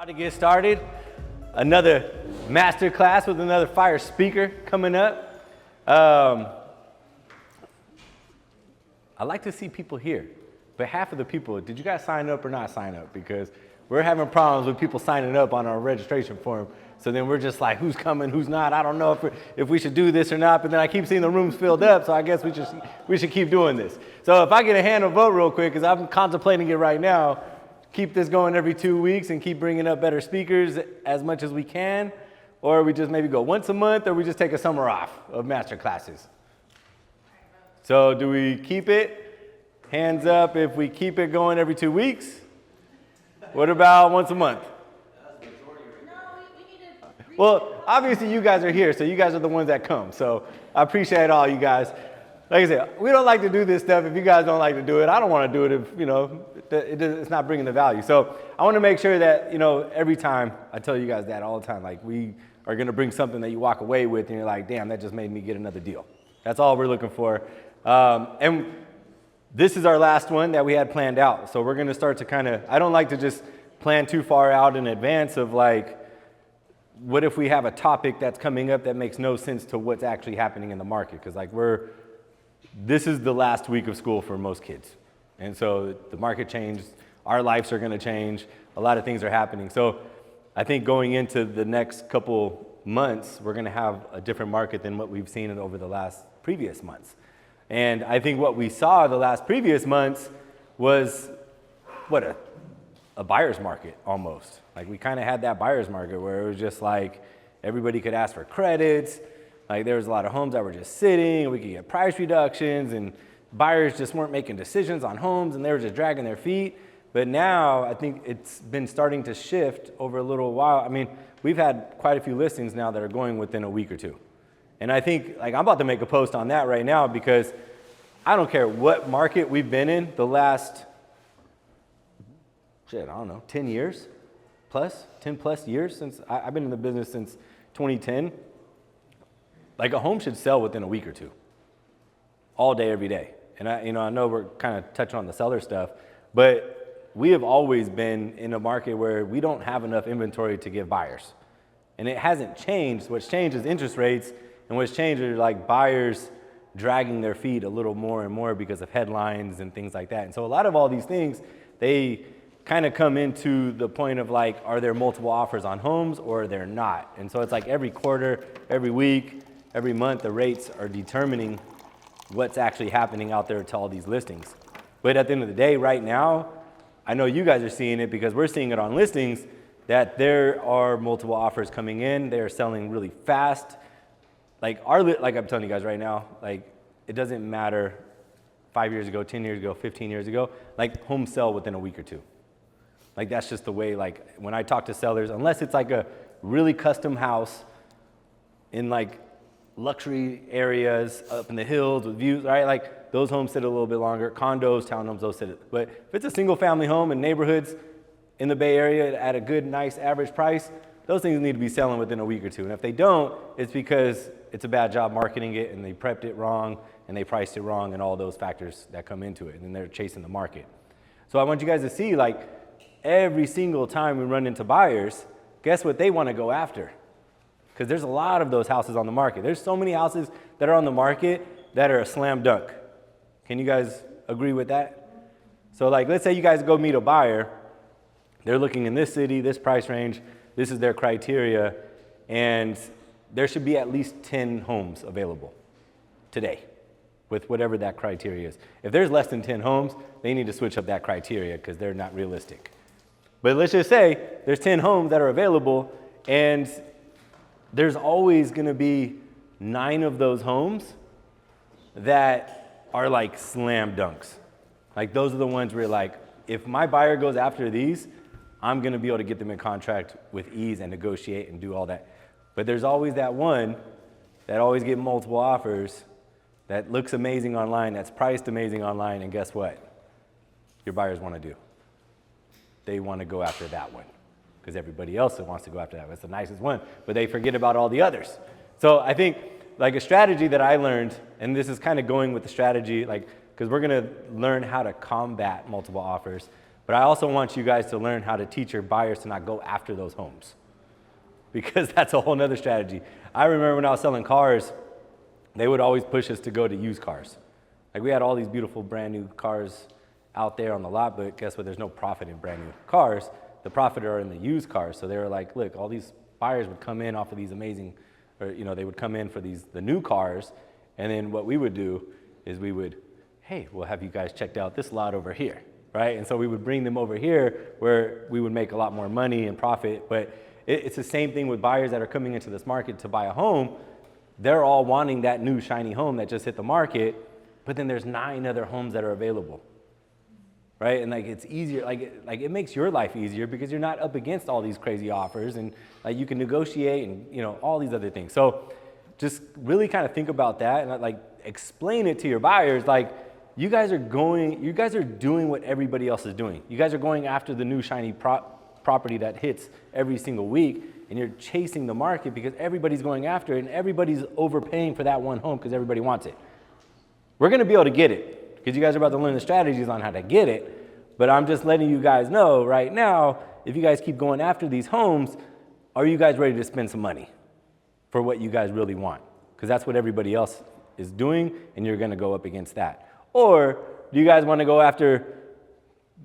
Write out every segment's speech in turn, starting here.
About to get started. Another masterclass with another fire speaker coming up. I like to see people here, but half of the people, did you guys sign up or not sign up? Because we're having problems with people signing up on our registration form. So then we're just like, who's coming, who's not? I don't know if we should do this or not, but then I keep seeing the rooms filled up, so I guess we should keep doing this. So if I get a hand and vote real quick, because I'm contemplating it right now, keep this going every 2 weeks and keep bringing up better speakers as much as we can, or we just maybe go once a month, or we just take a summer off of master classes. So do we keep it? Hands up if we keep it going every 2 weeks. What about once a month? Well, obviously you guys are here, so you guys are the ones that come. So I appreciate all you guys. Like I said, we don't like to do this stuff if you guys don't like to do it. I don't want to do it if, it's not bringing the value. So I want to make sure that, every time I tell you guys that all the time, like we are going to bring something that you walk away with and you're like, damn, that just made me get another deal. That's all we're looking for. And this is our last one that we had planned out. So we're going to start to I don't like to just plan too far out in advance of like, what if we have a topic that's coming up that makes no sense to what's actually happening in the market? Because this is the last week of school for most kids. And so the market changed, our lives are gonna change, a lot of things are happening. So I think going into the next couple months, we're gonna have a different market than what we've seen over the previous months. And I think what we saw the last previous months was, a buyer's market almost. Like we kind of had that buyer's market where it was just like, everybody could ask for credits. Like there was a lot of homes that were just sitting, and we could get price reductions, and buyers just weren't making decisions on homes, and they were just dragging their feet. But now I think it's been starting to shift over a little while. I mean, we've had quite a few listings now that are going within a week or two. And I think, I'm about to make a post on that right now because I don't care what market we've been in the last, 10 years plus, 10 plus years since I've been in the business since 2010. Like a home should sell within a week or two, all day, every day. And I know we're kind of touching on the seller stuff, but we have always been in a market where we don't have enough inventory to give buyers. And it hasn't changed. What's changed is interest rates, and what's changed are like buyers dragging their feet a little more and more because of headlines and things like that. And so a lot of all these things, they kind of come into the point of like, are there multiple offers on homes or they're not? And so it's like every quarter, every week, every month, the rates are determining what's actually happening out there to all these listings. But at the end of the day, right now, I know you guys are seeing it because we're seeing it on listings that there are multiple offers coming in. They are selling really fast. Like I'm telling you guys right now, like it doesn't matter 5 years ago, 10 years ago, 15 years ago, like homes sell within a week or two. Like that's just the way, like when I talk to sellers, unless it's like a really custom house in like luxury areas up in the hills with views, right? Like those homes sit a little bit longer. Condos, townhomes, those sit. But if it's a single family home in neighborhoods in the Bay Area at a good, nice average price, those things need to be selling within a week or two. And if they don't, it's because it's a bad job marketing it and they prepped it wrong and they priced it wrong and all those factors that come into it. And then they're chasing the market. So I want you guys to see like every single time we run into buyers, guess what they want to go after? Because there's a lot of those houses on the market. There's so many houses that are on the market that are a slam dunk. Can you guys agree with that? So like, let's say you guys go meet a buyer. They're looking in this city, this price range. This is their criteria. And there should be at least 10 homes available today with whatever that criteria is. If there's less than 10 homes, they need to switch up that criteria because they're not realistic. But let's just say there's 10 homes that are available, and there's always going to be 9 of those homes that are like slam dunks. Like those are the ones where like, if my buyer goes after these, I'm going to be able to get them in contract with ease and negotiate and do all that. But there's always that one that always get multiple offers, that looks amazing online, that's priced amazing online, and guess what? Your buyers want to do. They want to go after that one because everybody else wants to go after that. That's the nicest one, but they forget about all the others. So I think like a strategy that I learned, and this is kind of going with the strategy, like, because we're going to learn how to combat multiple offers. But I also want you guys to learn how to teach your buyers to not go after those homes, because that's a whole nother strategy. I remember when I was selling cars, they would always push us to go to used cars. Like we had all these beautiful brand new cars out there on the lot, but guess what? There's no profit in brand new cars. The profit are in the used cars. So they were like, look, all these buyers would come in off of these amazing, or they would come in for the new cars, and then what we would do is we would, hey, well, have you guys checked out this lot over here, right? And so we would bring them over here where we would make a lot more money and profit. But it's the same thing with buyers that are coming into this market to buy a home. They're all wanting that new shiny home that just hit the market, but then there's 9 other homes that are available. Right? And like it's easier, like it makes your life easier because you're not up against all these crazy offers, and like you can negotiate and all these other things. So just really kind of think about that and like explain it to your buyers. Like you guys are doing what everybody else is doing. You guys are going after the new shiny property that hits every single week, and you're chasing the market because everybody's going after it and everybody's overpaying for that one home because everybody wants it. We're going to be able to get it, because you guys are about to learn the strategies on how to get it. But I'm just letting you guys know right now, if you guys keep going after these homes, are you guys ready to spend some money for what you guys really want? Because that's what everybody else is doing, and you're going to go up against that. Or do you guys want to go after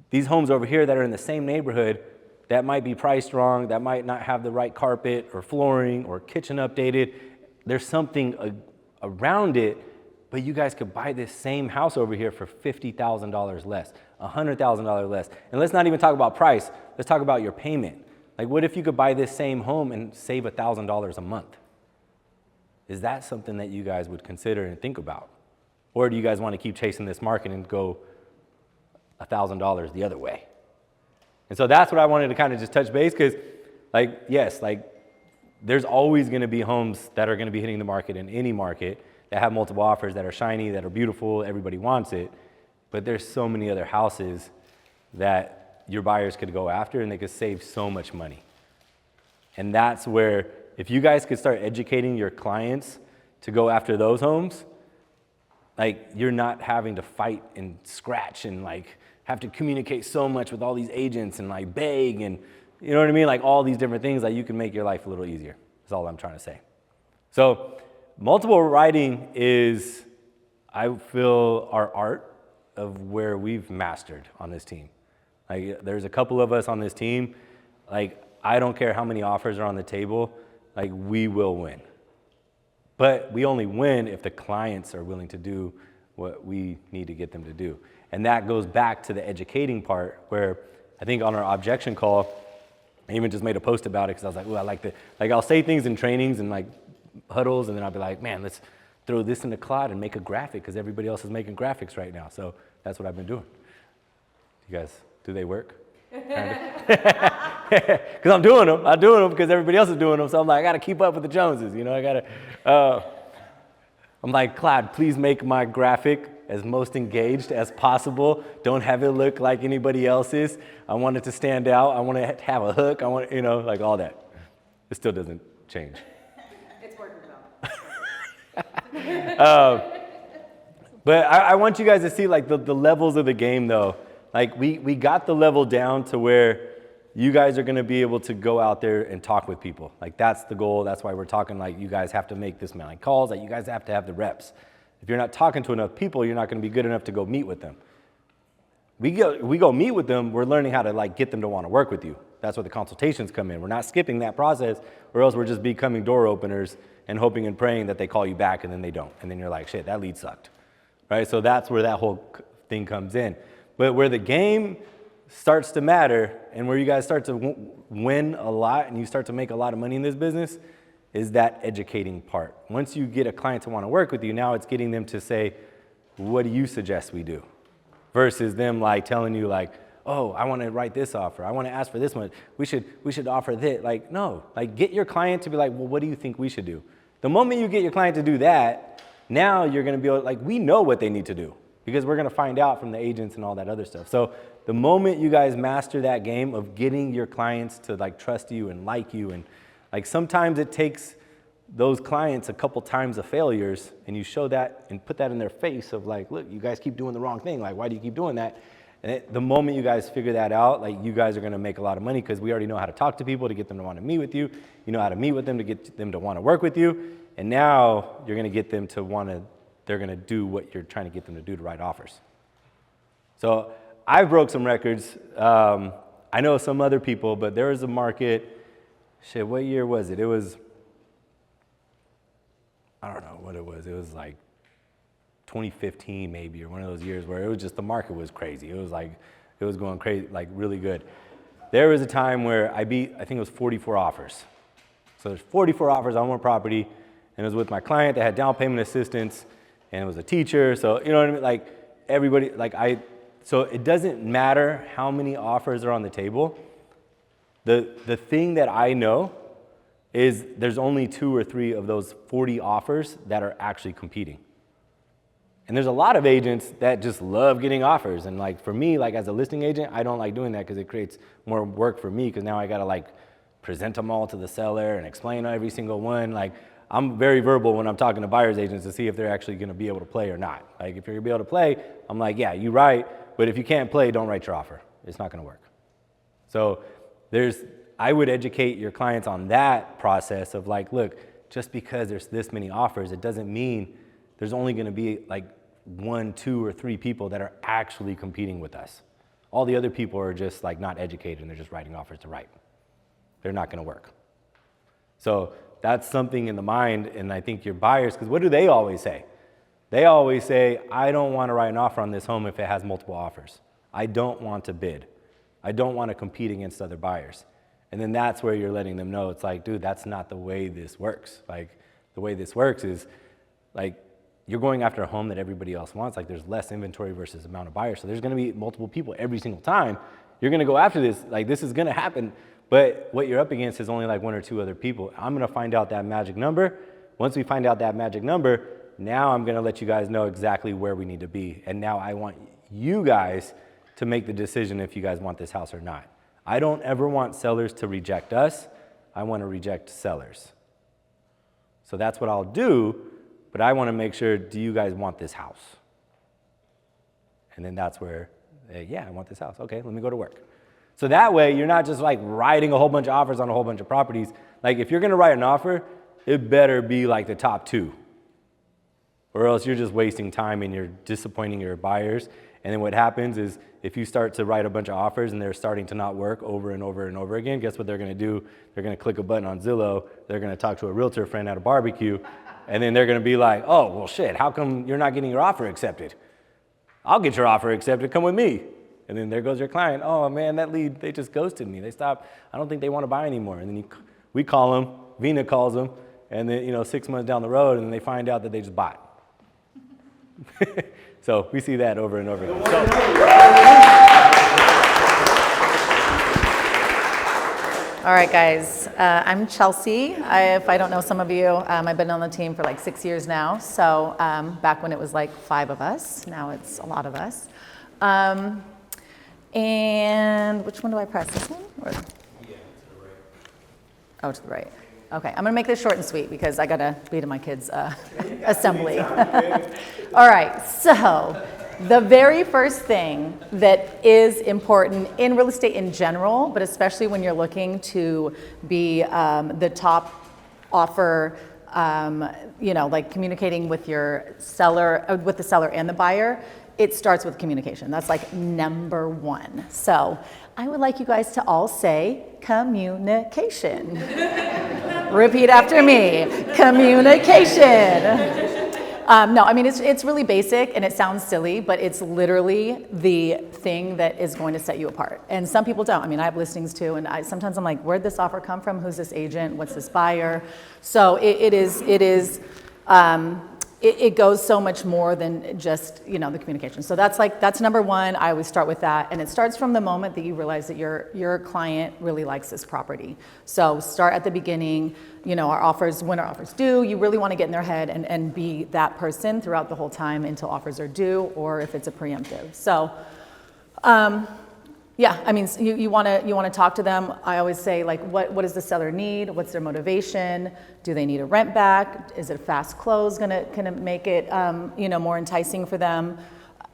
these homes over here that are in the same neighborhood that might be priced wrong, that might not have the right carpet or flooring or kitchen updated? There's something around it, but you guys could buy this same house over here for $50,000 less, $100,000 less. And let's not even talk about price. Let's talk about your payment. Like what if you could buy this same home and save $1,000 a month? Is that something that you guys would consider and think about? Or do you guys want to keep chasing this market and go $1,000 the other way? And so that's what I wanted to kind of just touch base, because there's always going to be homes that are going to be hitting the market in any market that have multiple offers, that are shiny, that are beautiful, everybody wants it. But there's so many other houses that your buyers could go after, and they could save so much money. And that's where, if you guys could start educating your clients to go after those homes, like you're not having to fight and scratch and like have to communicate so much with all these agents and like beg and you know what I mean? Like all these different things, like you can make your life a little easier. That's all I'm trying to say. So multiple writing is, I feel, our art of where we've mastered on this team. Like there's a couple of us on this team, like I don't care how many offers are on the table, like we will win. But we only win if the clients are willing to do what we need to get them to do. And that goes back to the educating part, where I think on our objection call, I even just made a post about it because I was like, oh, I like I'll say things in trainings and like huddles, and then I'll be like, man, let's throw this in the cloud and make a graphic because everybody else is making graphics right now. So that's what I've been doing. You guys, do they work? Because I'm doing them because everybody else is doing them. So I'm like, I got to keep up with the Joneses. I'm like, Clyde, please make my graphic as most engaged as possible. Don't have it look like anybody else's. I want it to stand out. I want it to have a hook. I want, like all that. It still doesn't change. It's working well. But I want you guys to see like the levels of the game though. Like we got the level down to where you guys are going to be able to go out there and talk with people. Like that's the goal. That's why we're talking like you guys have to make this many calls. Like you guys have to have the reps. If you're not talking to enough people, you're not going to be good enough to go meet with them. We go meet with them. We're learning how to like get them to want to work with you. That's where the consultations come in. We're not skipping that process, or else we're just becoming door openers and hoping and praying that they call you back and then they don't. And then you're like, shit, that lead sucked. Right? So that's where that whole thing comes in. But where the game starts to matter and where you guys start to win a lot and you start to make a lot of money in this business is that educating part. Once you get a client to want to work with you, now it's getting them to say, what do you suggest we do? Versus them like telling you like, oh, I want to write this offer. I want to ask for this one. We should offer this. Like, no, like get your client to be like, well, what do you think we should do? The moment you get your client to do that, now you're going to be like, we know what they need to do because we're going to find out from the agents and all that other stuff. So the moment you guys master that game of getting your clients to like trust you and like you, and like sometimes it takes those clients a couple times of failures and you show that and put that in their face of like, look, you guys keep doing the wrong thing. Like, why do you keep doing that? And the moment you guys figure that out, like you guys are gonna make a lot of money because we already know how to talk to people to get them to wanna meet with you. You know how to meet with them to get them to wanna work with you. And now you're gonna get them to they're gonna do what you're trying to get them to do to write offers. So I broke some records. I know some other people, but there was a market, what year was it? It was, I don't know what it was. It was like 2015 maybe, or one of those years where it was just, the market was crazy. It was going crazy, like really good. There was a time where I think it was 44 offers. So there's 44 offers on one property, and it was with my client that had down payment assistance, and it was a teacher. So, you know what I mean? Like everybody, so it doesn't matter how many offers are on the table. The thing that I know is there's only 2 or 3 of those 40 offers that are actually competing. And there's a lot of agents that just love getting offers. And like for me, like as a listing agent, I don't like doing that because it creates more work for me, because now I gotta like present them all to the seller and explain every single one. Like I'm very verbal when I'm talking to buyer's agents to see if they're actually gonna be able to play or not. Like if you're gonna be able to play, I'm like, yeah, you're right, but if you can't play, don't write your offer. It's not gonna work. So I would educate your clients on that process of like, look, just because there's this many offers, it doesn't mean there's only gonna be like 1, 2, or 3 people that are actually competing with us. All the other people are just like not educated and they're just writing offers to write. They're not gonna work. So that's something in the mind, and I think your buyers, because what do they always say? They always say, I don't wanna write an offer on this home if it has multiple offers. I don't want to bid. I don't wanna compete against other buyers. And then that's where you're letting them know, it's like, dude, that's not the way this works. Like the way this works is like, you're going after a home that everybody else wants. Like there's less inventory versus amount of buyers. So there's gonna be multiple people every single time. You're gonna go after this, like this is gonna happen, but what you're up against is only like 1 or 2 other people. I'm gonna find out that magic number. Once we find out that magic number, now I'm gonna let you guys know exactly where we need to be. And now I want you guys to make the decision if you guys want this house or not. I don't ever want sellers to reject us. I wanna reject sellers. So that's what I'll do. But I want to make sure, do you guys want this house? And then that's where, yeah, I want this house. Okay, let me go to work. So that way, you're not just like writing a whole bunch of offers on a whole bunch of properties. Like if you're going to write an offer, it better be like the top 2. Or else you're just wasting time and you're disappointing your buyers. And then what happens is if you start to write a bunch of offers and they're starting to not work over and over and over again, guess what they're going to do? They're going to click a button on Zillow. They're going to talk to a realtor friend at a barbecue. And then they're gonna be like, oh, well, shit, how come you're not getting your offer accepted? I'll get your offer accepted, come with me. And then there goes your client, oh man, that lead, they just ghosted me. They stopped, I don't think they wanna buy anymore. And then we call them, Vina calls them, and then 6 months down the road, and they find out that they just bought. So we see that over and over again. All right, guys, I'm Chelsea. If I don't know some of you, I've been on the team for like 6 years now. So back when it was like 5 of us, now it's a lot of us. And which one do I press, this one? Or? Yeah, to the right. Oh, to the right. Okay, I'm gonna make this short and sweet because I gotta be to my kids' assembly. All right, so the very first thing that is important in real estate in general, but especially when you're looking to be the top offer, like communicating with your seller, with the seller and the buyer, it starts with communication. That's like number 1. So I would like you guys to all say communication. Repeat after me, communication. No, I mean, it's really basic and it sounds silly, but it's literally the thing that is going to set you apart. And some people don't. I mean, I have listings too, and sometimes I'm like, where'd this offer come from? Who's this agent? What's this buyer? So it goes so much more than just, the communication. So that's number 1. I always start with that. And it starts from the moment that you realize that your client really likes this property. So start at the beginning, when our offers due, you really want to get in their head and be that person throughout the whole time until offers are due, or if it's a preemptive. So, yeah, I mean, you want to talk to them. I always say, like, what does the seller need? What's their motivation? Do they need a rent back? Is it a fast close gonna make it more enticing for them?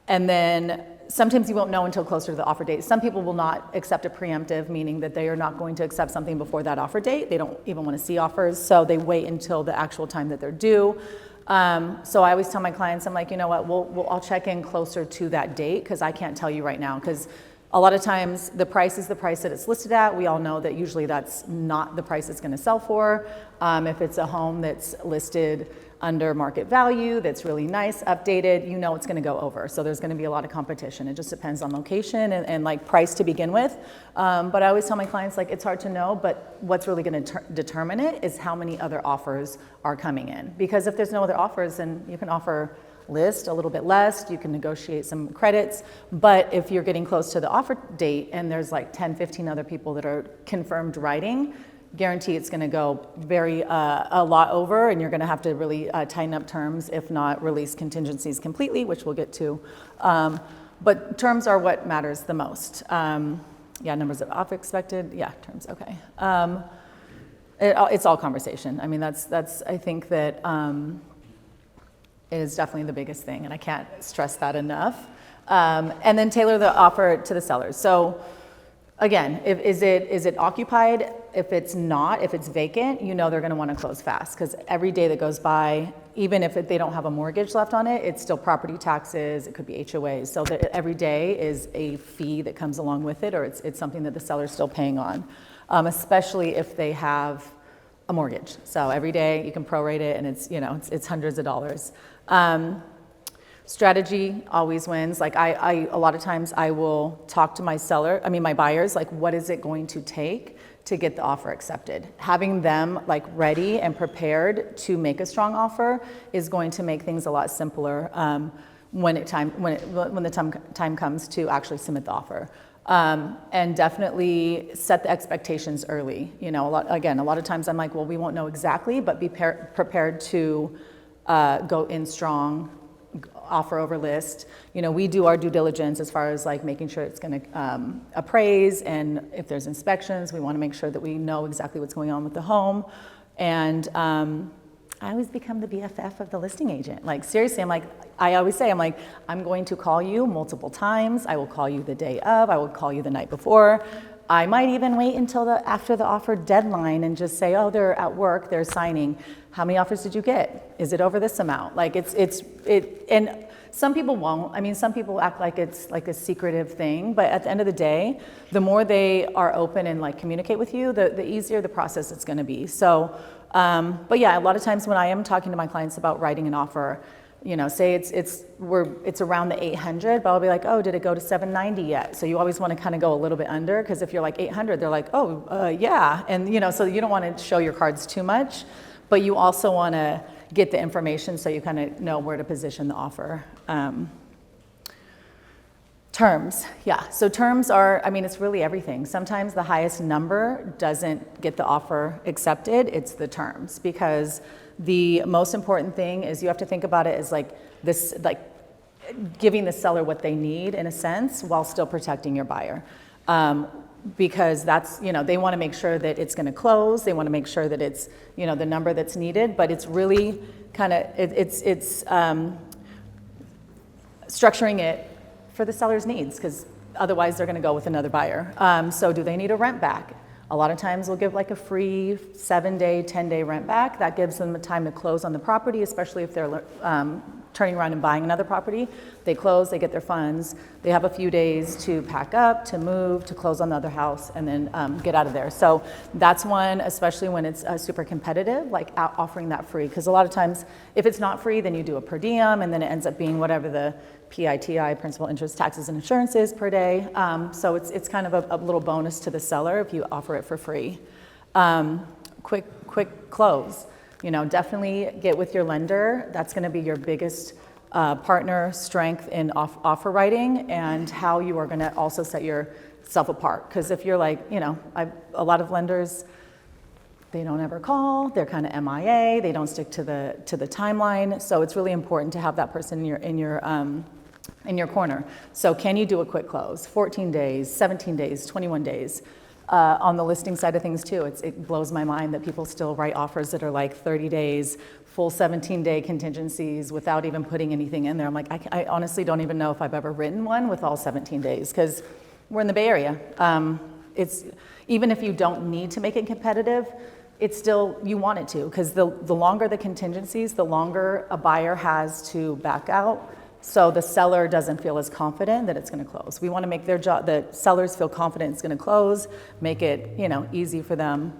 And then sometimes you won't know until closer to the offer date. Some people will not accept a preemptive, meaning that they are not going to accept something before that offer date. They don't even want to see offers, so they wait until the actual time that they're due. So I always tell my clients, I'm like, you know what, I'll check in closer to that date because I can't tell you right now, because a lot of times the price is the price that it's listed at. We all know that usually that's not the price it's going to sell for. If it's a home that's listed under market value, that's really nice, updated, you know it's going to go over. So there's going to be a lot of competition. It just depends on location and like price to begin with. But I always tell my clients, like, it's hard to know, but what's really going to determine it is how many other offers are coming in. Because if there's no other offers, then you can offer list a little bit less, you can negotiate some credits. But if you're getting close to the offer date and there's like 10, 15 other people that are confirmed writing, guarantee it's going to go a lot over, and you're going to have to really tighten up terms, if not release contingencies completely, which we'll get to. But terms are what matters the most. Yeah, numbers of offer expected. Yeah, terms. Okay. It's all conversation. I mean, that's I think that it is definitely the biggest thing, and I can't stress that enough. And then tailor the offer to the sellers. So again, is it occupied? If it's not, if it's vacant, you know they're going to want to close fast, because every day that goes by, even if they don't have a mortgage left on it, it's still property taxes, it could be HOAs. So that every day is a fee that comes along with it, or it's something that the seller's still paying on, especially if they have a mortgage. So every day you can prorate it, and it's hundreds of dollars. Strategy always wins. Like a lot of times I will talk to my buyers, like, what is it going to take to get the offer accepted? Having them like ready and prepared to make a strong offer is going to make things a lot simpler when the time comes to actually submit the offer. And definitely set the expectations early. A lot of times I'm like, well, we won't know exactly, but be prepared to go in strong, offer over list. We do our due diligence as far as like making sure it's going to appraise, and if there's inspections, we want to make sure that we know exactly what's going on with the home. And I always become the BFF of the listing agent. Like, seriously, I always say, I'm going to call you multiple times. I will call you the day of, I will call you the night before. I might even wait until after the offer deadline and just say, oh, they're at work, they're signing. How many offers did you get? Is it over this amount? Like and some people won't. I mean, some people act like it's like a secretive thing, but at the end of the day, the more they are open and like communicate with you, the easier the process it's going to be. So, but yeah, a lot of times when I am talking to my clients about writing an offer, say it's around the 800, but I'll be like, oh, did it go to 790 yet? So you always want to kind of go a little bit under, because if you're like 800, they're like, oh, yeah. And, so you don't want to show your cards too much, but you also want to get the information so you kind of know where to position the offer. Terms, yeah. So terms are, it's really everything. Sometimes the highest number doesn't get the offer accepted. It's the terms, because the most important thing is you have to think about it as like this, like giving the seller what they need in a sense while still protecting your buyer. Because that's, they want to make sure that it's going to close. They want to make sure that it's, the number that's needed, but it's really kind of, it's structuring it for the seller's needs, because otherwise they're going to go with another buyer. So do they need a rent back? A lot of times we'll give like a free 7-day, 10-day rent back. That gives them the time to close on the property, especially if they're turning around and buying another property. They close, they get their funds. They have a few days to pack up, to move, to close on the other house, and then get out of there. So that's one, especially when it's super competitive, like offering that free. Because a lot of times, if it's not free, then you do a per diem, and then it ends up being whatever the PITI, principal, interest, taxes, and insurance is per day. So it's kind of a little bonus to the seller if you offer it for free. Quick close. Definitely get with your lender. That's going to be your biggest partner strength in offer writing, and how you are going to also set yourself apart. Because if you're like, a lot of lenders, they don't ever call. They're kind of MIA. They don't stick to the timeline. So it's really important to have that person in your corner. So can you do a quick close? 14 days, 17 days, 21 days. On the listing side of things too, it blows my mind that people still write offers that are like 30 days, full 17-day contingencies without even putting anything in there. I'm like, I honestly don't even know if I've ever written one with all 17 days because we're in the Bay Area. It's even if you don't need to make it competitive, it's still, you want it to, because the longer the contingencies, the longer a buyer has to back out. So the seller doesn't feel as confident that it's going to close. We want to make the sellers feel confident it's going to close, make it, easy for them.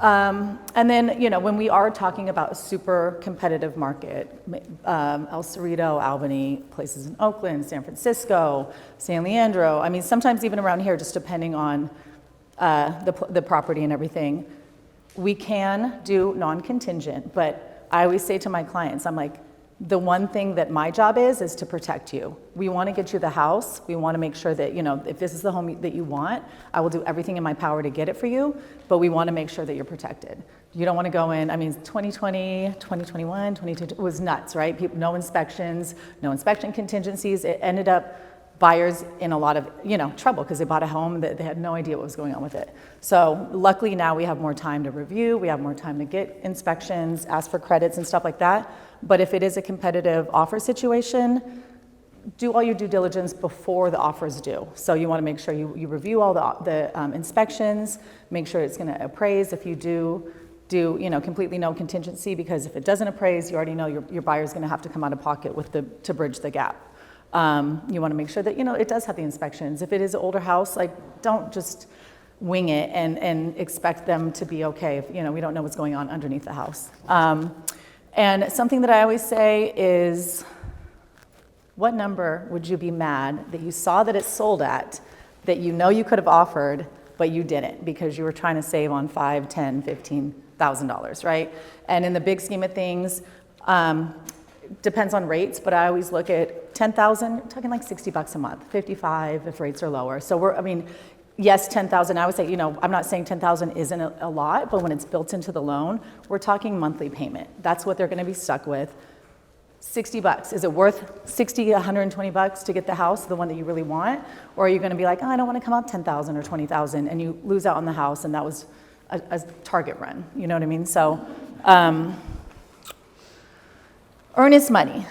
And then, when we are talking about a super competitive market, El Cerrito, Albany, places in Oakland, San Francisco, San Leandro, I mean, sometimes even around here, just depending on the property and everything, we can do non-contingent, but I always say to my clients, I'm like, the one thing that my job is to protect you. We want to get you the house. We want to make sure that, if this is the home that you want, I will do everything in my power to get it for you, but we want to make sure that you're protected. You don't want to go in, 2020, 2021, 2022, it was nuts, right? No inspections, no inspection contingencies. It ended up buyers in a lot of, trouble because they bought a home that they had no idea what was going on with it. So luckily now we have more time to review, we have more time to get inspections, ask for credits and stuff like that. But if it is a competitive offer situation, do all your due diligence before the offer is due. So you want to make sure you review all the inspections, make sure it's going to appraise. If you do completely no contingency, because if it doesn't appraise, you already know your buyer's going to have to come out of pocket to bridge the gap. You want to make sure that, it does have the inspections. If it is an older house, don't just wing it and expect them to be okay if, we don't know what's going on underneath the house. And something that I always say is, what number would you be mad that you saw that it sold at, that you could have offered, but you didn't because you were trying to save on $5,000, $10,000, $15,000, right? And in the big scheme of things, depends on rates, but I always look at 10,000, talking like $60 a month, 55 if rates are lower. So yes, 10,000, I would say, I'm not saying 10,000 isn't a lot, but when it's built into the loan, we're talking monthly payment. That's what they're going to be stuck with. $60, is it worth $60, $120 to get the house, the one that you really want? Or are you going to be like, I don't want to come up 10,000 or 20,000, and you lose out on the house, and that was a target run, you know what I mean? So, earnest money.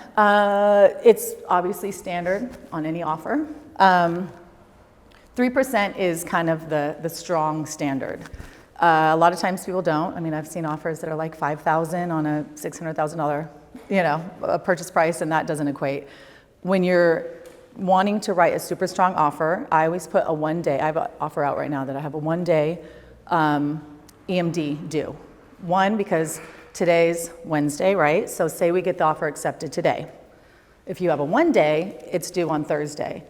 It's obviously standard on any offer. 3% is kind of the strong standard. A lot of times people don't. I've seen offers that are like $5,000 on a $600,000, a purchase price, and that doesn't equate. When you're wanting to write a super strong offer, I always put a 1 day. I have an offer out right now that I have a 1 day EMD due. One, because today's Wednesday, right? So say we get the offer accepted today. If you have a 1 day, it's due on Thursday.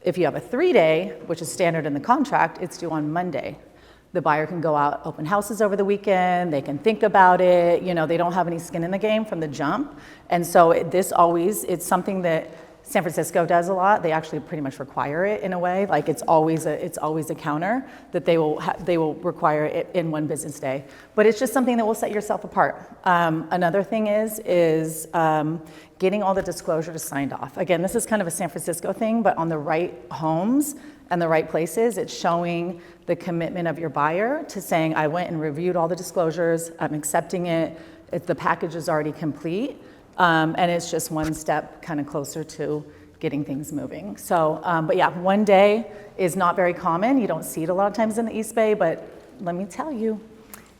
If you have a 3 day, which is standard in the contract, it's due on Monday. The buyer can go out, open houses over the weekend, they can think about it, they don't have any skin in the game from the jump. And so it's something that San Francisco does a lot. They actually pretty much require it in a way. Like it's always a counter that they will require it in 1 business day. But it's just something that will set yourself apart. Another thing is getting all the disclosures signed off. Again, this is kind of a San Francisco thing, but on the right homes and the right places, it's showing the commitment of your buyer to saying, I went and reviewed all the disclosures, I'm accepting it, the package is already complete. And it's just one step kind of closer to getting things moving. So, but yeah, 1 day is not very common. You don't see it a lot of times in the East Bay, but let me tell you,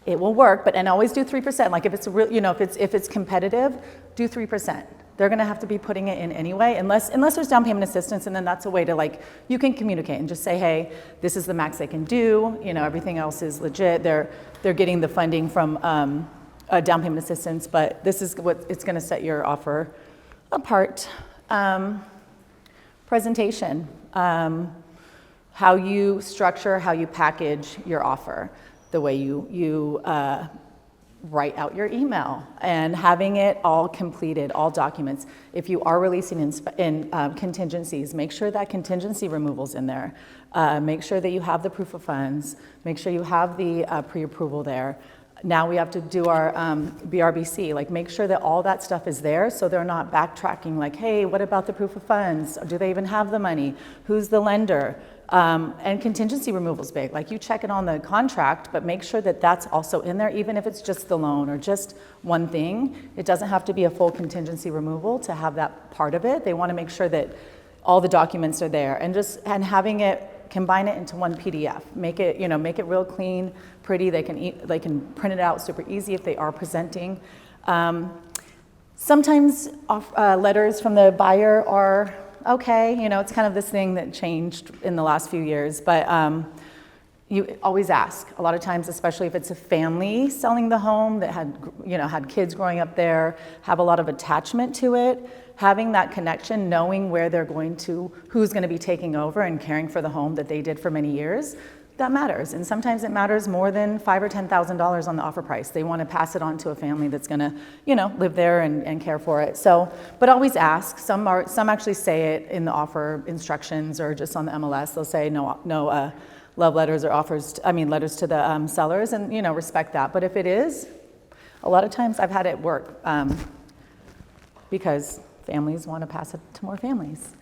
it will work. And always do 3%. Like if it's a real, if it's competitive, do 3%. They're going to have to be putting it in anyway, unless there's down payment assistance, and then that's a way to you can communicate and just say, hey, this is the max they can do. Everything else is legit. They're getting the funding from down payment assistance, but this is what it's going to set your offer apart. Presentation, how you structure, how you package your offer, the way you write out your email, and having it all completed, all documents. If you are releasing in contingencies, make sure that contingency removal's in there. Make sure that you have the proof of funds. Make sure you have the pre-approval there. Now we have to do our BRBC, make sure that all that stuff is there so they're not backtracking hey, what about the proof of funds? Do they even have the money? Who's the lender? And contingency removal is big. Like you check it on the contract, but make sure that that's also in there, even if it's just the loan or just one thing. It doesn't have to be a full contingency removal to have that part of it. They want to make sure that all the documents are there, and having it, combine it into one PDF. Make it real clean, pretty. They can print it out super easy if they are presenting. Sometimes letters from the buyer are okay, it's kind of this thing that changed in the last few years, but you always ask. A lot of times, especially if it's a family selling the home that had kids growing up there, have a lot of attachment to it, having that connection, knowing where who's going to be taking over and caring for the home that they did for many years, that matters. And sometimes it matters more than $5,000 or $10,000 on the offer price. They want to pass it on to a family that's going to, live there and care for it. So, but always ask. Some actually say it in the offer instructions or just on the MLS. They'll say no love letters or letters to the sellers, and respect that. But if it is, a lot of times I've had it work because families want to pass it to more families.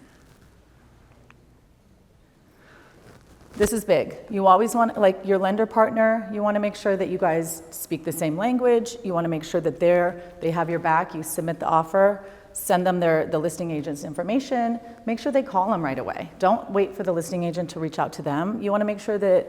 This is big. You always want, like your lender partner, you want to make sure that you guys speak the same language. You want to make sure that they have your back. You submit the offer, send them the listing agent's information. Make sure they call them right away. Don't wait for the listing agent to reach out to them. You want to make sure that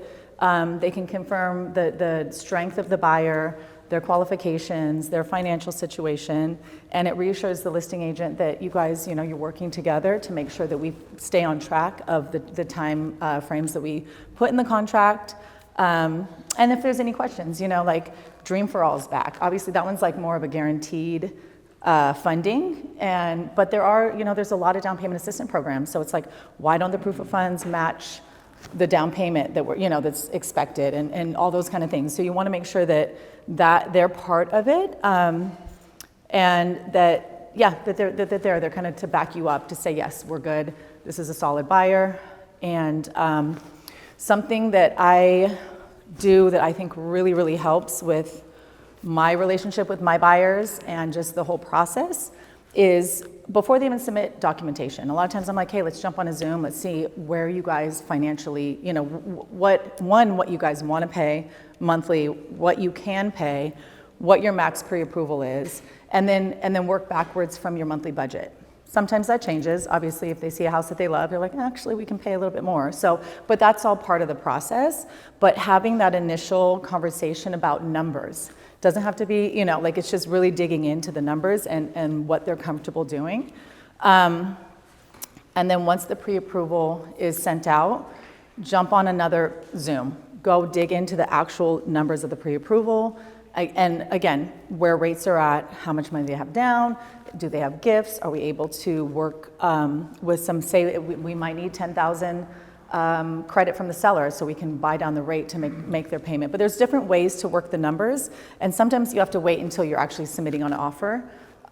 they can confirm the strength of the buyer, their qualifications, their financial situation, and it reassures the listing agent that you guys, you're working together to make sure that we stay on track of the time frames that we put in the contract. And if there's any questions, like Dream for All is back. Obviously, that one's like more of a guaranteed funding, but there are, there's a lot of down payment assistance programs. So it's like, why don't the proof of funds match the down payment that's expected, and all those kind of things. So you want to make sure that they're part of it, and that they're kind of to back you up to say, yes, we're good. This is a solid buyer. And something that I do that I think really, really helps with my relationship with my buyers and just the whole process is before they even submit documentation. A lot of times I'm like, hey, let's jump on a Zoom. Let's see where you guys financially, what you guys want to pay monthly, what you can pay, what your max pre-approval is, and then work backwards from your monthly budget. Sometimes that changes. Obviously, if they see a house that they love, they're like, actually, we can pay a little bit more. So, but that's all part of the process. But having that initial conversation about numbers, doesn't have to be, it's just really digging into the numbers and what they're comfortable doing. And then once the pre-approval is sent out, jump on another Zoom. Go dig into the actual numbers of the pre-approval. And again, where rates are at, how much money they have down, do they have gifts? Are we able to work with some, say we might need 10,000 credit from the seller so we can buy down the rate to make their payment. But there's different ways to work the numbers, and sometimes you have to wait until you're actually submitting on an offer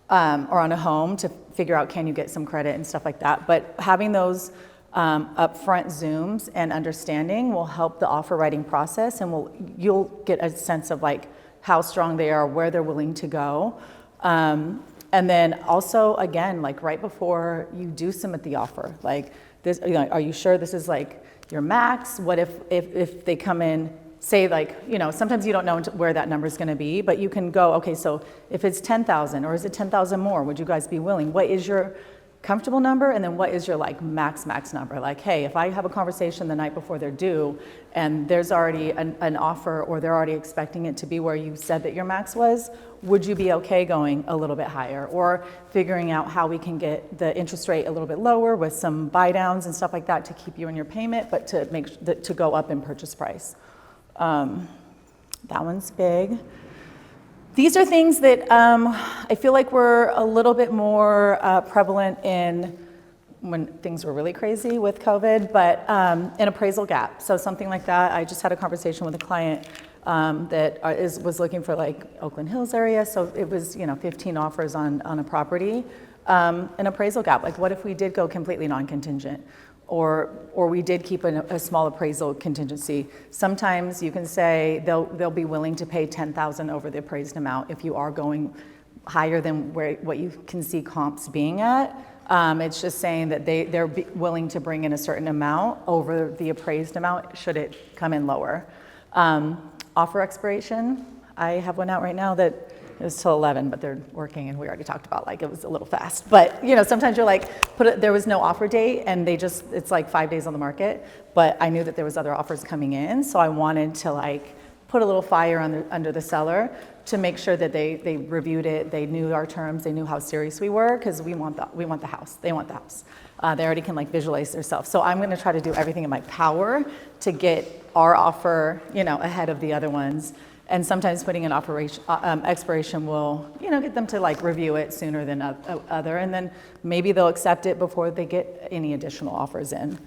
or on a home to figure out can you get some credit and stuff like that. But having those upfront Zooms and understanding will help the offer writing process, and you'll get a sense of like how strong they are, where they're willing to go. And then also, again, like right before you do submit the offer, like this, are you sure this is like your max? What if they come in, say like, sometimes you don't know where that number is going to be, but you can go, okay, so if it's 10,000 or is it 10,000 more, would you guys be willing? What is your comfortable number, and then what is your like max number? Like, hey, if I have a conversation the night before they're due and there's already an offer, or they're already expecting it to be where you said that your max was, would you be okay going a little bit higher, or figuring out how we can get the interest rate a little bit lower with some buy downs and stuff like that to keep you in your payment, but to go up in purchase price. That one's big. These are things that I feel like were a little bit more prevalent in when things were really crazy with COVID, but an appraisal gap. So something like that. I just had a conversation with a client that was looking for like Oakland Hills area. So it was 15 offers on a property. An appraisal gap. Like what if we did go completely non-contingent? Or we did keep a small appraisal contingency. Sometimes you can say they'll be willing to pay $10,000 over the appraised amount if you are going higher than what you can see comps being at. It's just saying that they're willing to bring in a certain amount over the appraised amount should it come in lower. Offer expiration, I have one out right now that it was till 11, but they're working, and we already talked about like it was a little fast. But sometimes you're like, there was no offer date, and it's like 5 days on the market. But I knew that there was other offers coming in, so I wanted to like put a little fire under the seller to make sure that they reviewed it, they knew our terms, they knew how serious we were, because we want the house, they want the house. They already can like visualize themselves. So I'm going to try to do everything in my power to get our offer, ahead of the other ones. And sometimes putting an expiration will, get them to like review it sooner than other, and then maybe they'll accept it before they get any additional offers in.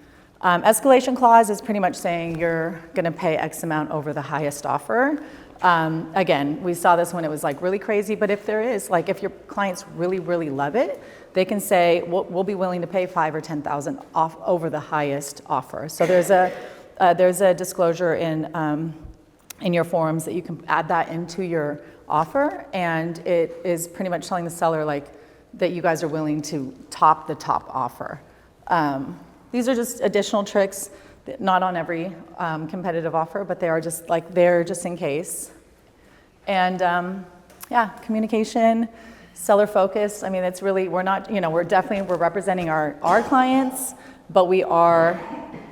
Escalation clause is pretty much saying you're going to pay X amount over the highest offer. Again, we saw this when it was like really crazy, but if there is, like if your clients really, really love it, they can say, we'll be willing to pay $5,000 or $10,000 off over the highest offer. So there's a disclosure in your forms that you can add that into your offer, and it is pretty much telling the seller like that you guys are willing to top the top offer. These are just additional tricks, not on every competitive offer, but they are just like there just in case. And communication, seller focus. I mean, it's really, we're not, we're representing our clients, but we are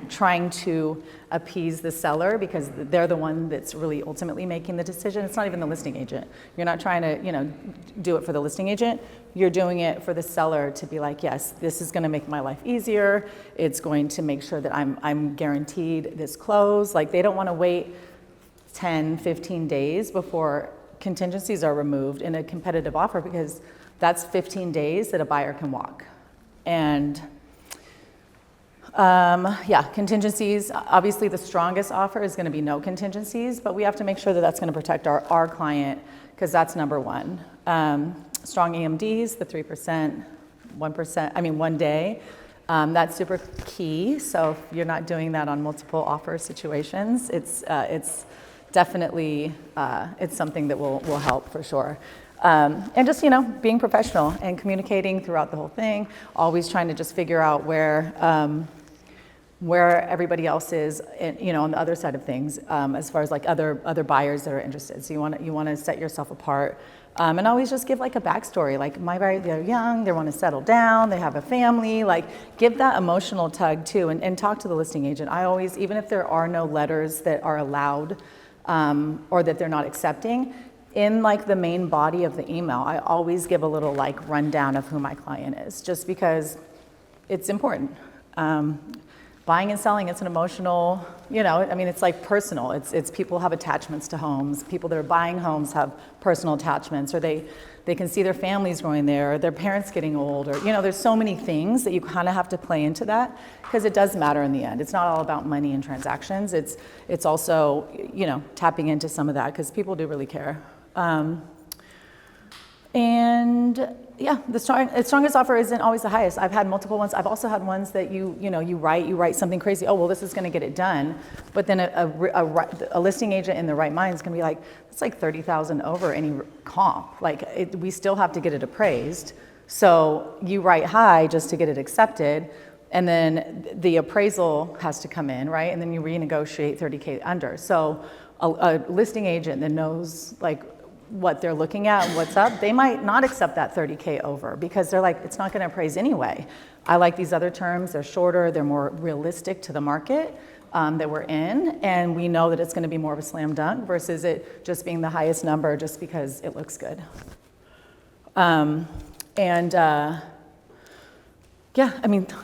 trying to appease the seller because they're the one that's really ultimately making the decision. It's not even the listing agent. You're not trying to, do it for the listing agent. You're doing it for the seller to be like, yes, this is going to make my life easier. It's going to make sure that I'm guaranteed this close. Like they don't want to wait 10, 15 days before contingencies are removed in a competitive offer, because that's 15 days that a buyer can walk. And contingencies, obviously the strongest offer is going to be no contingencies, but we have to make sure that that's going to protect our client, because that's number one. Strong EMDs, the 3%, 1%, 1 day, that's super key. So if you're not doing that on multiple offer situations, it's definitely, it's something that will help for sure. And just, being professional and communicating throughout the whole thing, always trying to just figure out where everybody else is, on the other side of things, as far as like other buyers that are interested. So you want to set yourself apart, and always just give like a backstory. Like my buyer, they're young, they want to settle down, they have a family. Like give that emotional tug too, and talk to the listing agent. I always, even if there are no letters that are allowed, or that they're not accepting, in like the main body of the email, I always give a little like rundown of who my client is, just because it's important. Buying and selling, it's an emotional, it's like personal. It's people have attachments to homes. People that are buying homes have personal attachments, or they can see their families growing there, or their parents getting old, or, there's so many things that you kind of have to play into that, because it does matter in the end. It's not all about money and transactions. It's also, tapping into some of that, because people do really care. The strongest offer isn't always the highest. I've had multiple ones. I've also had ones that you write something crazy. Oh, well, this is going to get it done. But then a listing agent in the right mind is going to be like, it's like 30,000 over any comp. Like we still have to get it appraised. So you write high just to get it accepted. And then the appraisal has to come in, right? And then you renegotiate 30K under. So a listing agent that knows like what they're looking at and what's up, they might not accept that 30K over, because they're like, it's not going to appraise anyway. I like these other terms. They're shorter. They're more realistic to the market that we're in. And we know that it's going to be more of a slam dunk versus it just being the highest number just because it looks good.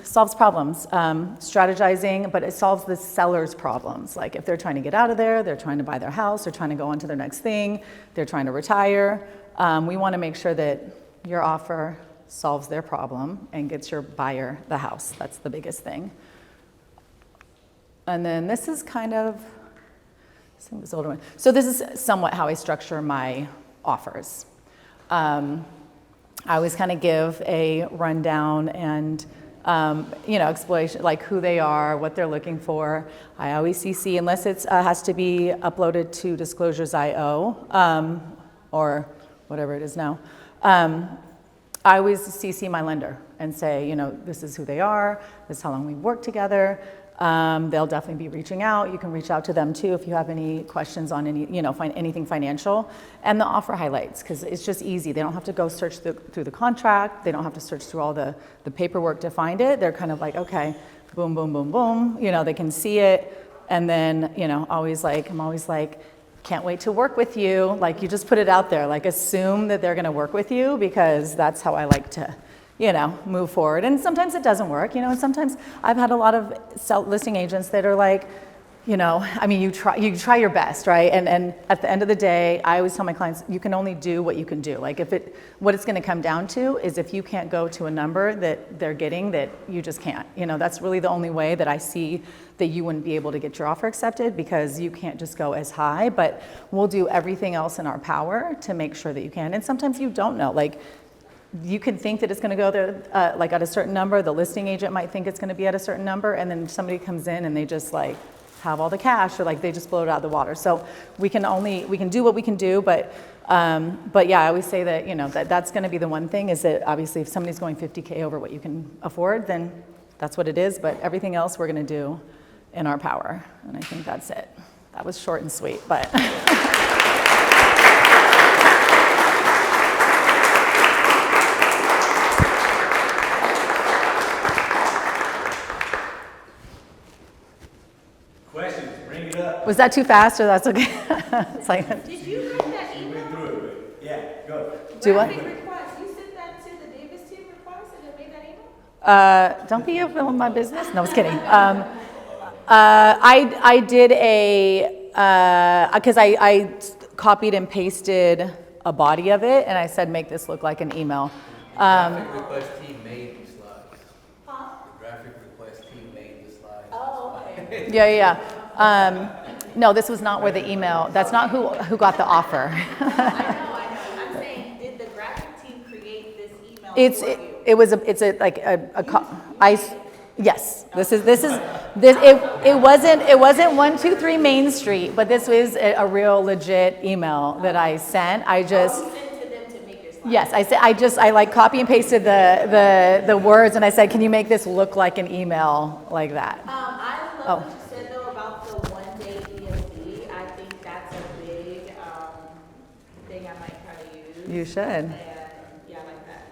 Solves problems. Strategizing, but it solves the seller's problems. Like if they're trying to get out of there, they're trying to buy their house, they're trying to go on to their next thing, they're trying to retire. We want to make sure that your offer solves their problem and gets your buyer the house. That's the biggest thing. And then this is kind of, I think this older one. So this is somewhat how I structure my offers. I always kind of give a rundown and, explanation, like who they are, what they're looking for. I always CC, unless it has to be uploaded to Disclosures.io, or whatever it is now. I always CC my lender. and say, you know, this is who they are, this is how long we work together. They'll definitely be reaching out. You can reach out to them too if you have any questions on any, you know, anything financial. And the offer highlights, because it's just easy. They don't have to go search through the contract. They don't have to search through all the paperwork to find it. They're kind of like, okay, boom, boom, boom, boom. You know, they can see it. And then, you know, I'm always like, can't wait to work with you. Like, you just put it out there, like assume that they're gonna work with you, because that's how I like to, you know, move forward. And sometimes it doesn't work, you know, and sometimes I've had a lot of listing agents that are like, you know, I mean, you try your best, right? And at the end of the day, I always tell my clients, you can only do what you can do. Like what it's gonna come down to is if you can't go to a number that they're getting, that you just can't. You know, that's really the only way that I see that you wouldn't be able to get your offer accepted, because you can't just go as high, but we'll do everything else in our power to make sure that you can. And sometimes you don't know, like, you can think that it's going to go there, like at a certain number. The listing agent might think it's going to be at a certain number, and then somebody comes in and they just like have all the cash, or like they just blow it out of the water. So we can do what we can do, but yeah, I always say that, you know, that's going to be the one thing, is that obviously if somebody's going 50K over what you can afford, then that's what it is. But everything else we're going to do in our power, and I think that's it. That was short and sweet, but. Questions, bring it up. Was that too fast, or that's okay? It's like, Did you write that email? Yeah, go. Do what? Graphic request. You sent that to the Davis team request and it made that email? Don't be in my business. No, I was kidding. I did because I copied and pasted a body of it, and I said, make this look like an email. Graphic request team made the slides. Huh? The graphic request team made the slides. Oh, okay. Yeah. No, this was not where the email, that's not who got the offer. I know. I'm saying, did the graphic team create this email for you? Yes, it wasn't 123 Main Street, but this was a real legit email that I sent. You sent to them to make your slides? Yes, I like copy and pasted the words, and I said, can you make this look like an email like that? I love what you said though about the 1 day EMD. I think that's a big thing I might try to use. You should. And yeah, I like that.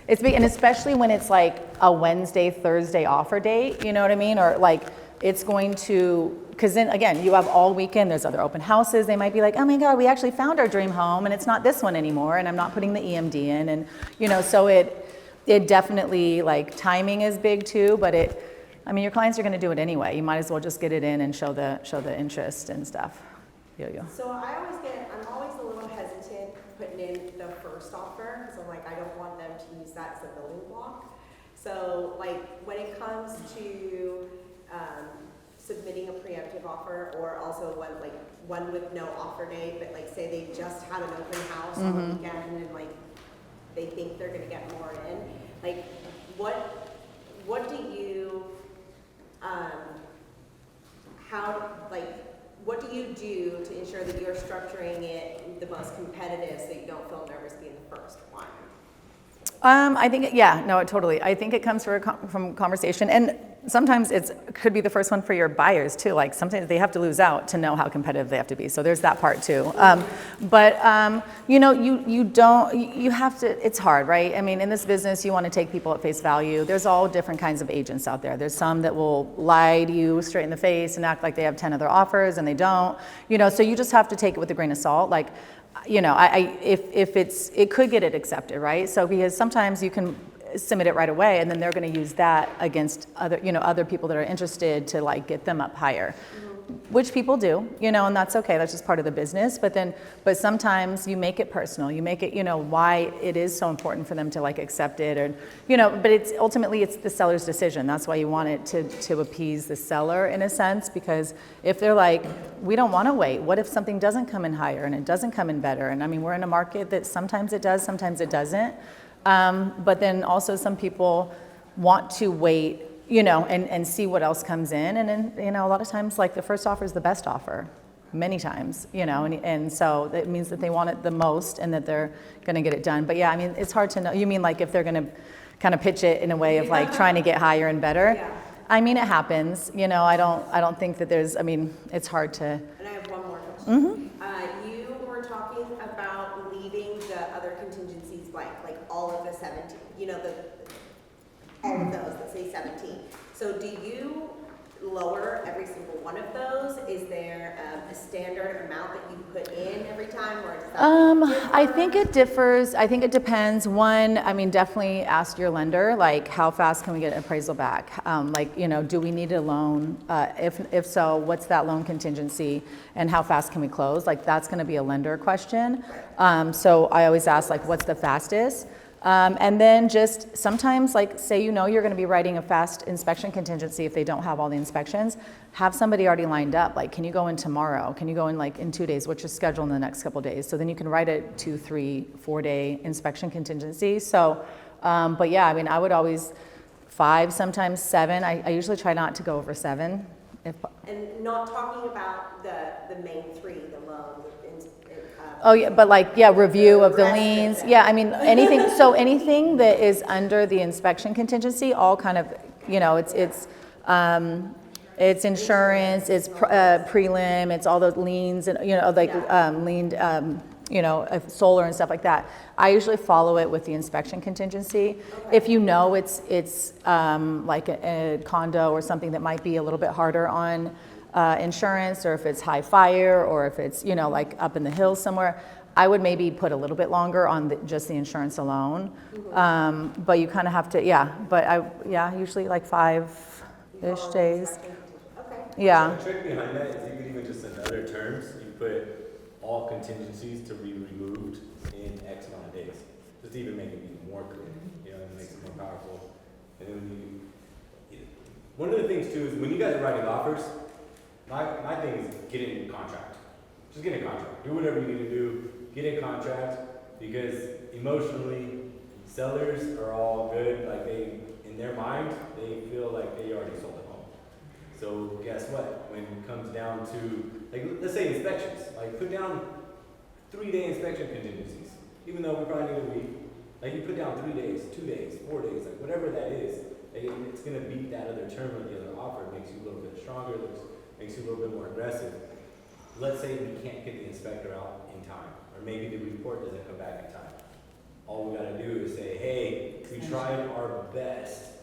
It's big, and especially when it's like a Wednesday, Thursday offer date, you know what I mean? Or like it's going to, because then again, you have all weekend, there's other open houses. They might be like, oh my God, we actually found our dream home and it's not this one anymore, and I'm not putting the EMD in. And, you know, so it definitely, like, timing is big too, but I mean, your clients are going to do it anyway. You might as well just get it in and show the interest and stuff. Yo-yo. So I'm always a little hesitant putting in the first offer, because I'm like, I don't want them to use that as a building block. So like when it comes to submitting a preemptive offer, or also one with no offer date, but like say they just had an open house on the weekend and like they think they're gonna get more in, like what do you what do you do to ensure that you're structuring it the most competitive so you don't feel nervous being the first one? I think, yeah, no, totally. I think it comes from conversation, and sometimes it could be the first one for your buyers too. Like sometimes they have to lose out to know how competitive they have to be. So there's that part too. But you know, you have to, it's hard, right? I mean, in this business, you want to take people at face value. There's all different kinds of agents out there. There's some that will lie to you straight in the face and act like they have 10 other offers and they don't, you know, so you just have to take it with a grain of salt. Like, you know, it could get it accepted, right? So because sometimes you can submit it right away, and then they're going to use that against other people that are interested to like get them up higher, which people do, you know, and that's okay. That's just part of the business. But sometimes you make it personal. You make it, you know, why it is so important for them to like accept it, or, you know. But it's ultimately the seller's decision. That's why you want it to appease the seller in a sense, because if they're like, we don't want to wait. What if something doesn't come in higher and it doesn't come in better? And I mean, we're in a market that sometimes it does, sometimes it doesn't. But then also some people want to wait, you know, and see what else comes in. And then, you know, a lot of times like the first offer is the best offer, many times, you know, and so that means that they want it the most and that they're going to get it done. But yeah, I mean, it's hard to know. You mean like if they're going to kind of pitch it in a way of like trying to get higher and better. Yeah. I mean, it happens, you know, I don't think that there's, I mean, it's hard to, And I have one more question. You were talking about leaving the other contingencies blank, like all of the 17, you know, all of those that say 17. So do you lower every single one of those? Is there a standard amount that you put in every time, or does that I think it differs. I think it depends. One, I mean, definitely ask your lender, like, how fast can we get an appraisal back? Like, you know, do we need a loan? If so, what's that loan contingency, and how fast can we close? Like, that's going to be a lender question. So I always ask, like, what's the fastest? And then just sometimes, like, say you know you're going to be writing a fast inspection contingency if they don't have all the inspections, have somebody already lined up. Like, can you go in tomorrow? Can you go in like in 2 days? What's your schedule in the next couple of days? So then you can write a 2, 3, 4 day inspection contingency. So, but yeah, I mean, I would always 5, sometimes 7. I usually try not to go over 7. And not talking about the main 3, the loan. Oh yeah, but like, yeah, review of the rest of liens. it. Yeah, I mean, anything, so anything that is under the inspection contingency, all kind of, you know, it's insurance, it's prelim, it's all those liens and, you know, like, liened, you know, solar and stuff like that. I usually follow it with the inspection contingency. If you know it's like a condo or something that might be a little bit harder on insurance, or if it's high fire, or if it's, you know, like up in the hills somewhere, I would maybe put a little bit longer on just the insurance alone. But you kind of have to, yeah, but usually like 5-ish days. Okay. Yeah. The trick behind that is you could even just in other terms, you put all contingencies to be removed in X amount of days. Just to even make it even more clear, you know, it makes it more powerful. And then when one of the things too is when you guys are writing offers, my thing is get in contract. Just get in contract. Do whatever you need to do. Get in contract, because emotionally, sellers are all good. Like, they, in their mind, they feel like they already sold a home. So guess what? When it comes down to, like, let's say inspections, like put down 3-day inspection contingencies. Even though we probably need a week, like you put down 3 days, 2 days, 4 days, like whatever that is. Like, it's gonna beat that other term of the other offer. It makes you a little bit stronger. Makes you a little bit more aggressive. Let's say we can't get the inspector out in time, or maybe the report doesn't come back in time. All we gotta do is say, hey, we tried our best,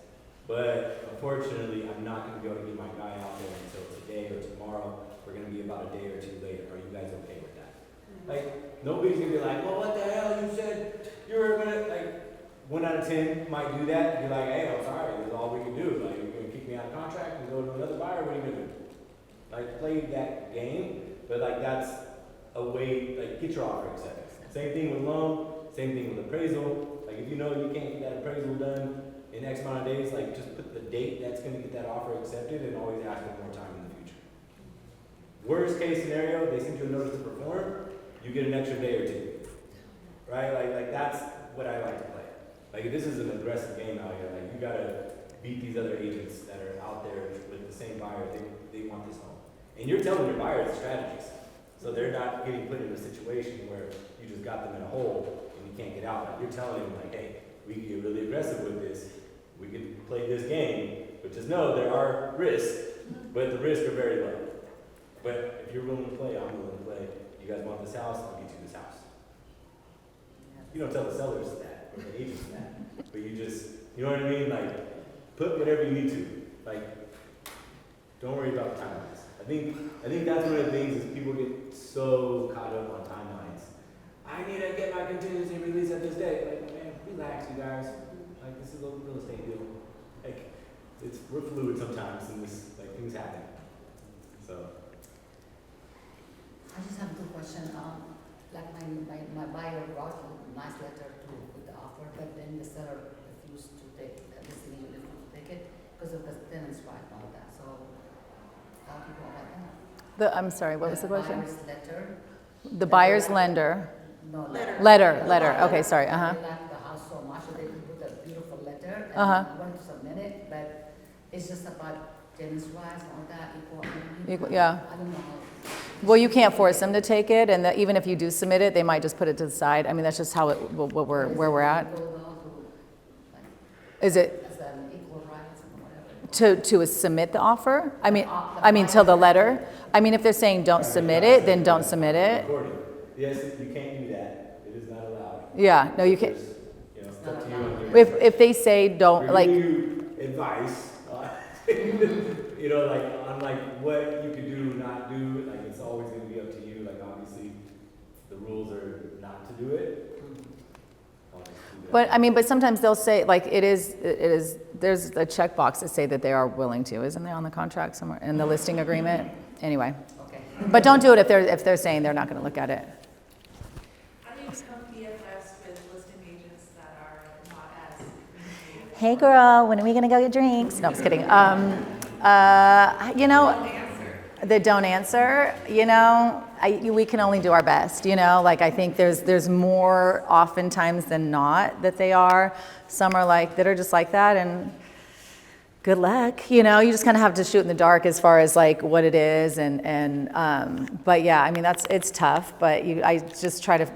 but unfortunately, I'm not gonna be able to get my guy out there until today or tomorrow. We're gonna be about a day or 2 later. Are you guys okay with that? Like, nobody's gonna be like, well, what the hell? You said you were gonna, like, 1 out of 10 might do that. Be like, hey, I'm sorry, this is all we can do. Like, you're gonna kick me out of contract and go to another buyer. What are you gonna do? Like, play that game, but like that's a way, like, get your offer accepted. Same thing with loan, same thing with appraisal. Like, if you know you can't get that appraisal done in X amount of days, like, just put the date that's gonna get that offer accepted, and always ask for more time in the future. Worst case scenario, they send you a notice to perform, you get an extra day or 2. Right? Like that's what I like to play. Like, this is an aggressive game out here. Like, you gotta beat these other agents that are out there with the same buyer. They want this home. And you're telling your buyers strategies. So they're not getting put in a situation where you just got them in a hole and you can't get out. Like, you're telling them, like, hey, we can get really aggressive with this. We can play this game, but just know there are risks, but the risks are very low. But if you're willing to play, I'm willing to play. You guys want this house? I'll get you this house. You don't tell the sellers that, or the agents that, but you just, you know what I mean? Like, put whatever you need to. Like, don't worry about timelines. I think that's one of the things is people get so caught up on timelines. I need to get my contingency released at this day. Like, man, relax, you guys. Like, this is a real estate deal. Like, we're fluid sometimes, and like things happen. So. I just have 2 questions. Like my buyer brought a nice letter with the offer, but then the seller refused to take it because of the tenants' right and all that. So how do you go about that? I'm sorry, what was the question? Buyer's letter. The buyer's lender. No, Letter. Okay, sorry. They like the house so much that they could put a beautiful letter, and I want to submit it, but it's just about tenants' rights and all that. Yeah. I don't know how. Well, you can't force them to take it, and even if you do submit it, they might just put it to the side. I mean, that's just how where we're at. Is it as an equal rights and whatever. to submit the offer? I mean, The till the buyer. letter? I mean, if they're saying don't submit it, then don't submit it. Recording. Yes, you can't do that. It is not allowed. Yeah, no, you can't. There's, it's up to you on your If they say don't, We're like, giving you advice, like on like what you could do, not do. Like it's always going to be up to you. Like obviously, the rules are not to do it. I'll just do that. but I mean, but sometimes they'll say, like, it is, there's a checkbox that say that they are willing to, isn't there on the contract somewhere, in the listing agreement? Anyway, Okay. but don't do it if they're saying they're not gonna look at it. How do you become BFFs with listing agents that are not as? Hey girl, when are we gonna go get drinks? No, I'm just kidding. That don't answer, we can only do our best, like I think there's more oftentimes than not that they are. Some are that are just like that, and good luck, you just kind of have to shoot in the dark as far as like what it is, but yeah, I mean it's tough, but I just try to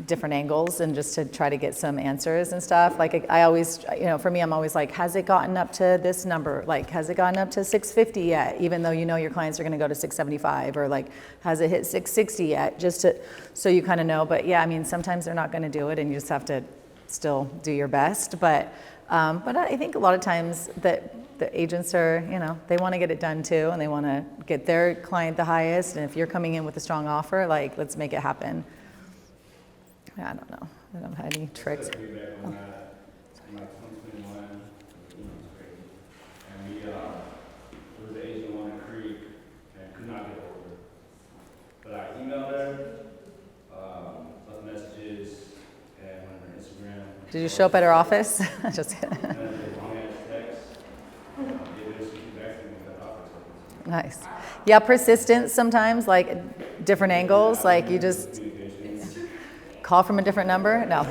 different angles and just to try to get some answers and stuff. Like I always, for me, I'm always like, has it gotten up to this number? Like, has it gotten up to 650 yet? Even though your clients are going to go to 675, or like, has it hit 660 yet? So you kind of know. But yeah, I mean, sometimes they're not going to do it, and you just have to still do your best. But I think a lot of times that the agents are, they want to get it done too, and they want to get their client the highest. And if you're coming in with a strong offer, like, let's make it happen. I don't know. I don't have any tricks. Feedback on that in like 2021, it was crazy. And there was an agent on the creek and could not get over. But I emailed her, left messages, and went on her Instagram. Did you show up at her office? Just kidding. And then they long ass text. They basically came back to me with that offer. Nice. Yeah, persistence sometimes, like different angles, like you just call from a different number. No,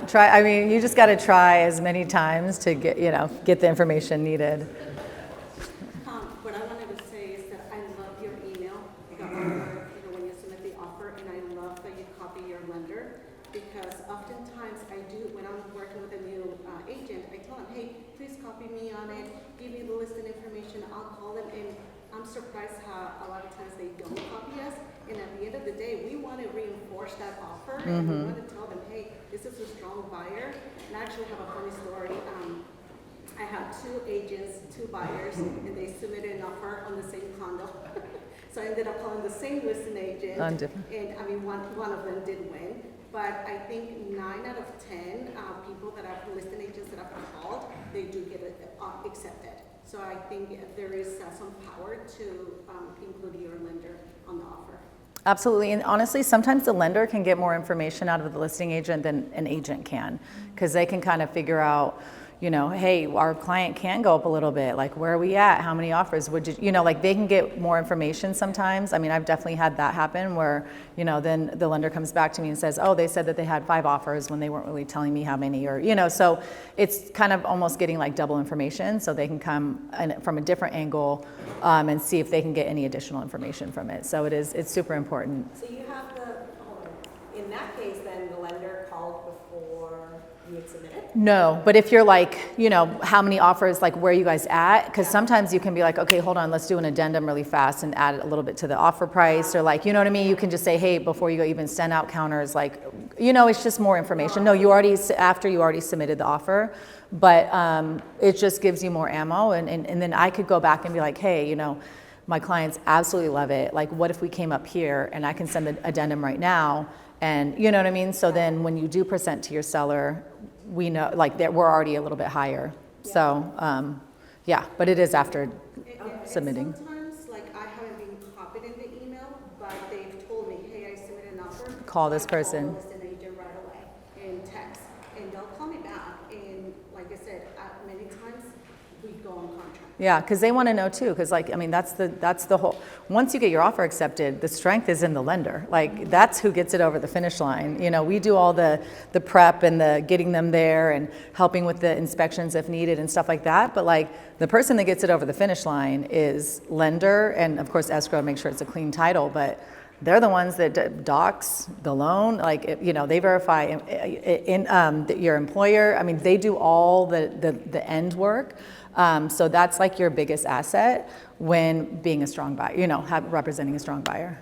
try. I mean, you just got to try as many times to get the information needed. What I wanted to say is that I love your email, the offer, when you submit the offer, and I love that you copy your lender, because oftentimes when I'm working with a new agent, I tell them, hey, please copy me on it, give me the listing information, I'll call them, and I'm surprised how a lot of times they don't copy us. And at the end of the day, we want to reinforce that offer, and we want to tell them, hey, this is a strong buyer. And I actually have a funny story. I have two agents, two buyers, and they submitted an offer on the same condo. So I ended up calling the same listing agent, On different. and I mean, one of them did win. But I think 9 out of 10 people that are listing agents that I've called, they do get it accepted. So I think there is some power to include your lender on the offer. Absolutely, and honestly, sometimes the lender can get more information out of the listing agent than an agent can, because they can kind of figure out, hey, our client can go up a little bit, like where are we at, how many offers, would you, like they can get more information sometimes. I mean, I've definitely had that happen where, then the lender comes back to me and says, oh, they said that they had 5 offers when they weren't really telling me how many, or, so it's kind of almost getting like double information, so they can come from a different angle and see if they can get any additional information from it. So it's super important. So you have in that case, then the lender called before you had submitted? No, but if you're like, how many offers, like where are you guys at? Because sometimes you can be like, okay, hold on, let's do an addendum really fast and add a little bit to the offer price, or like, you know what I mean? You can just say, hey, before you go even send out counters, like, it's just more information. No, after you already submitted the offer, but it just gives you more ammo, and then I could go back and be like, hey, my clients absolutely love it. Like, what if we came up here and I can send the addendum right now? And you know what I mean? So then when you do present to your seller, we know like that we're already a little bit higher. Yeah. So but it is after submitting. Sometimes, like, I haven't been copied in the email, but they've told me, hey, I submitted an offer. Call this person. Call the listing agent right away and text, and they'll call me back. And like I said, many times we go on contract. Yeah, because they want to know too. Because that's the whole. Once you get your offer accepted, the strength is in the lender. Like that's who gets it over the finish line. We do all the prep and the getting them there and helping with the inspections if needed and stuff like that. But like the person that gets it over the finish line is lender, and of course escrow to make sure it's a clean title. But they're the ones that docs the loan, like, you know, they verify your employer. I mean, they do all the end work. So that's like your biggest asset when being a strong buyer, you know, representing a strong buyer.